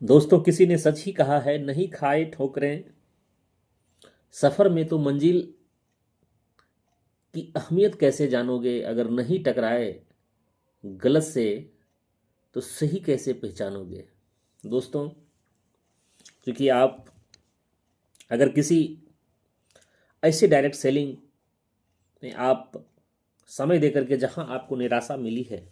दोस्तों, किसी ने सच ही कहा है, नहीं खाए ठोकरें सफर में तो मंजिल की अहमियत कैसे जानोगे। अगर नहीं टकराए गलत से तो सही कैसे पहचानोगे। दोस्तों, क्योंकि आप अगर किसी ऐसे डायरेक्ट सेलिंग में आप समय देकर के जहां आपको निराशा मिली है,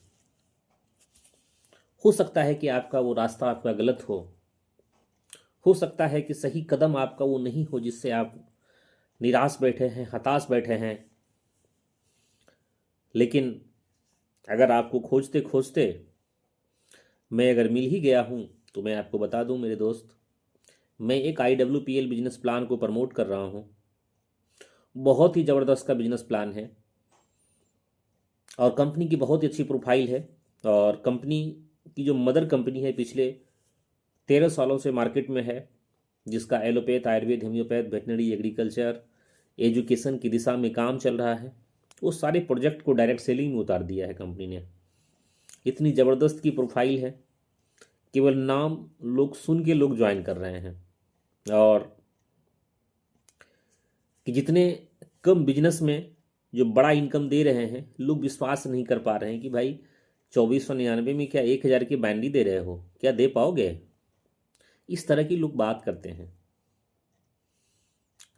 हो सकता है कि आपका वो रास्ता आपका गलत हो सकता है कि सही कदम आपका वो नहीं हो जिससे आप निराश बैठे हैं, हताश बैठे हैं। लेकिन अगर आपको खोजते खोजते मैं अगर मिल ही गया हूं, तो मैं आपको बता दूं मेरे दोस्त, मैं एक IWPL बिजनेस प्लान को प्रमोट कर रहा हूं। बहुत ही ज़बरदस्त का बिजनेस प्लान है और कंपनी की बहुत ही अच्छी प्रोफाइल है। और कंपनी की जो मदर कंपनी है पिछले 13 सालों से मार्केट में है, जिसका allopath, Ayurveda, homeopath, veterinary, agriculture, education की दिशा में काम चल रहा है। वो सारे प्रोजेक्ट को डायरेक्ट सेलिंग में उतार दिया है कंपनी ने। इतनी ज़बरदस्त की प्रोफाइल है, केवल नाम लोग सुन के लोग ज्वाइन कर रहे हैं। और कि जितने कम बिजनेस में जो बड़ा इनकम दे रहे हैं, लोग विश्वास नहीं कर पा रहे हैं कि भाई 2499 में क्या 1000 की बैंडी दे रहे हो, क्या दे पाओगे। इस तरह की लोग बात करते हैं।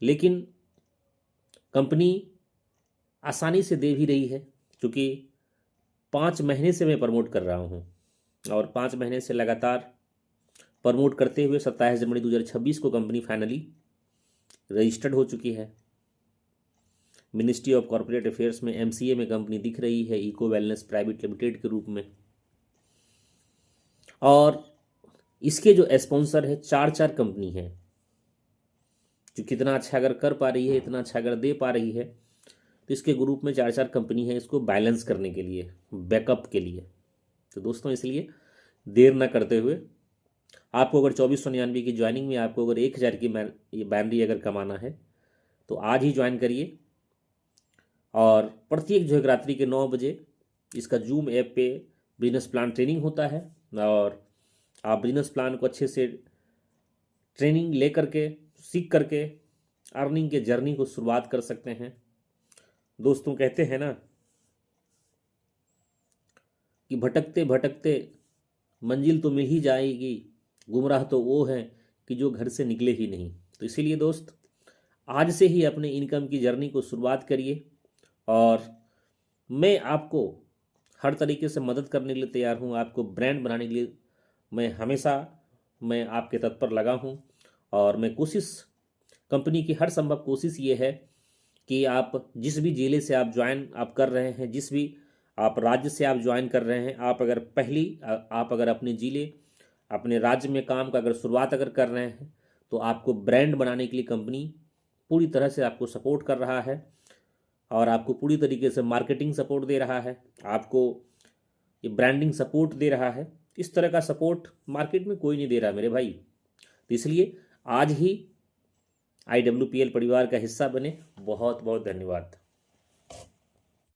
लेकिन कंपनी आसानी से दे भी रही है, क्योंकि 5 महीने से मैं प्रमोट कर रहा हूँ और 5 महीने से लगातार प्रमोट करते हुए 27 जनवरी 2026 को कंपनी फाइनली रजिस्टर्ड हो चुकी है। मिनिस्ट्री ऑफ कॉरपोरेट अफेयर्स में MCA में कंपनी दिख रही है, इको वेलनेस प्राइवेट लिमिटेड के रूप में। और इसके जो स्पॉन्सर है, चार चार कंपनी है, जो कितना अच्छा अगर कर पा रही है, इतना अच्छा अगर दे पा रही है, तो इसके ग्रुप में चार चार कंपनी है इसको बैलेंस करने के लिए, बैकअप के लिए। तो दोस्तों, इसलिए देर ना करते हुए, आपको अगर 2499 की ज्वाइनिंग में आपको अगर 1000 की ये बैनरी अगर कमाना है, तो आज ही ज्वाइन करिए। और प्रत्येक जो है रात्रि के 9 बजे इसका जूम ऐप पे बिजनेस प्लान ट्रेनिंग होता है। और आप बिजनेस प्लान को अच्छे से ट्रेनिंग ले करके, सीख करके अर्निंग के जर्नी को शुरुआत कर सकते हैं। दोस्तों, कहते हैं ना कि भटकते भटकते मंजिल तो मिल ही जाएगी, गुमराह तो वो है कि जो घर से निकले ही नहीं। तो इसीलिए दोस्त, आज से ही अपने इनकम की जर्नी को शुरुआत करिए। और मैं आपको हर तरीके से मदद करने के लिए तैयार हूँ। आपको ब्रांड बनाने के लिए मैं आपके तत्पर लगा हूँ। और मैं कंपनी की हर संभव कोशिश ये है कि आप जिस भी जिले से आप ज्वाइन आप कर रहे हैं, जिस भी आप राज्य से आप ज्वाइन कर रहे हैं, आप अगर अपने जिले, अपने राज्य में काम का अगर शुरुआत अगर कर रहे हैं, तो आपको ब्रांड बनाने के लिए कंपनी पूरी तरह से आपको सपोर्ट कर रहा है और आपको पूरी तरीके से मार्केटिंग सपोर्ट दे रहा है, आपको ये ब्रांडिंग सपोर्ट दे रहा है। इस तरह का सपोर्ट मार्केट में कोई नहीं दे रहा मेरे भाई। तो इसलिए आज ही IWPL परिवार का हिस्सा बने। बहुत बहुत धन्यवाद।